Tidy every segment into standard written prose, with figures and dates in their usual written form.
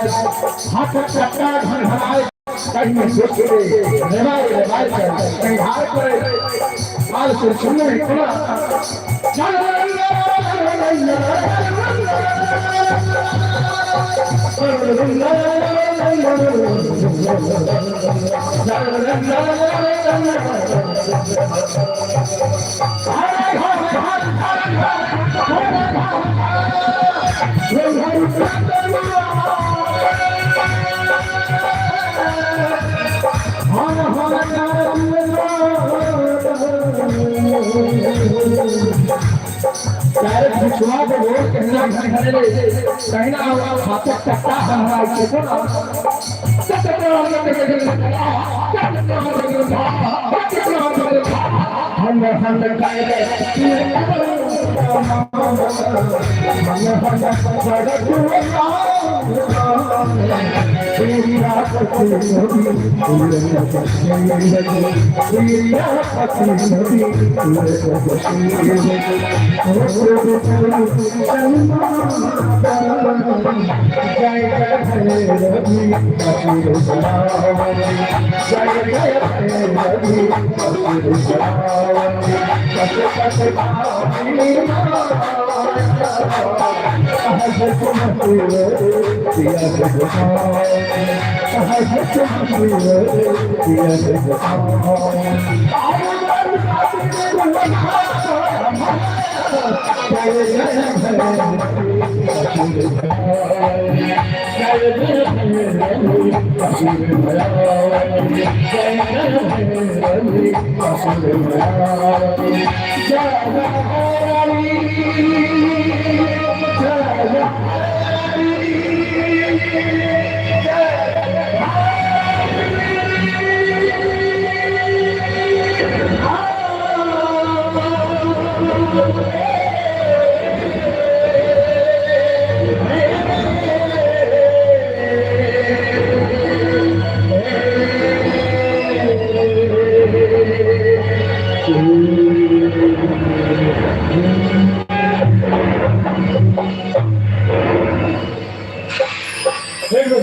हाथ चक्का घर घराए कहीं सोचे रेवाए रेवाए कर कहीं हार करे हाल से सुनने इतना विश्वा को वोट कहना घर घरे कहना हाथों चक्का हमारा को हम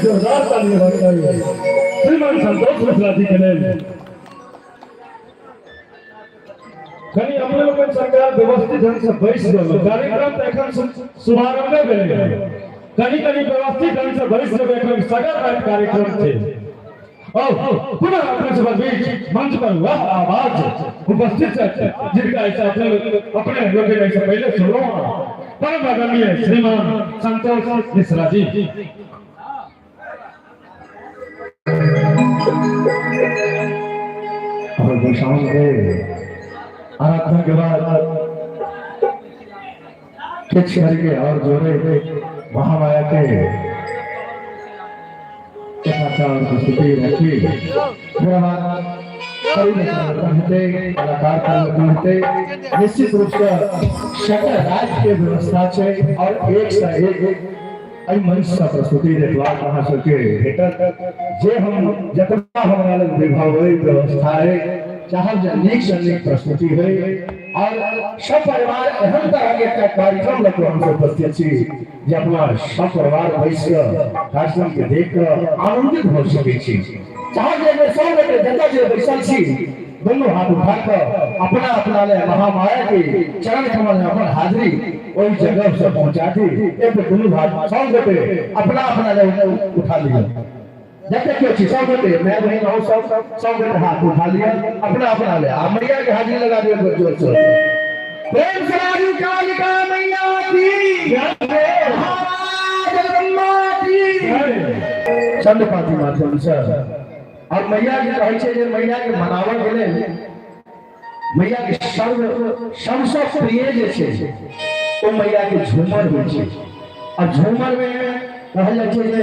जोरदार तालियां बजाइए श्रीमान संतोष मिश्रा जी के लिए। कहीं अपने लोग सरकार व्यवस्थित ढंग से बैठ गए कार्यक्रम तो एखन शुभारंभ भेल कहीं कहीं व्यवस्थित ढंग से बैठ जब एखन सगर कार्यक्रम थे और पुनः अपने सब बीच मंच पर हुआ आवाज उपस्थित है जिनका ऐसा अपने लोग ऐसे पहले सुनो परम आदरणीय श्रीमान संतोष मिश्रा जी। और दशाओं के आराधना के बाद किच करके और जोड़े महामाया के प्रस्तुति रखी कलाकार निश्चित रूप से सकल राज्य के व्यवस्था है और एक से एक मंच से प्रस्तुति देखवा कहा सके जे हम जतना हमारा विभाग व्यवस्था है चाहे अनेक से अनेक प्रस्तुति है और सब परिवार एहन तरह के कार्यक्रम लग हमसे उपस्थित छी जे अपना सब परिवार बैस कार्यक्रम के देख आनंदित हो सके छी चाहे जे सब बेटे जता जे बैसल छी दोनों हाथ उठाकर अपना अपना ले महामाया के चरण कमल में अपन हाजिरी वही जगह से पहुंचा दी एक दोनों हाथ सब बेटे अपना अपना ले उठा लिया जब तक क्यों सब बेटे मैं वही रहूं सब बेटे हाथ उठा लिया अपना अपना ले मैया के हाजिरी लगा दिया जोर से प्रेम से राजू कालिका मैया की जगदम्बा की चंद पाती माध्यम से और मैया के कहै छै जे मैया के मनावा गेले मैया के सबसे प्रिय जे छै ओ मैया के झूमर होइ छै और झूमर में कहल जाइ छै जे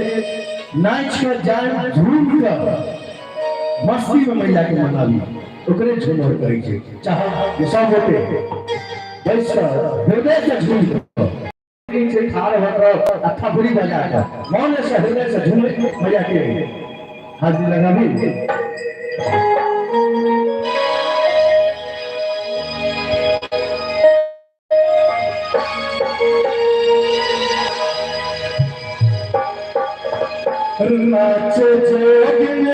नाच के जान झूम के मस्ती में मैया के मनावी ओकरे झूमर कहै छै चाहे ये सब गोटे बैस हृदय से झूम से ठाड़ होकर अच्छा बुरी बजा कर मौन से हृदय से झूम मैया के हाजिरी लगा भी नाचे जोगिन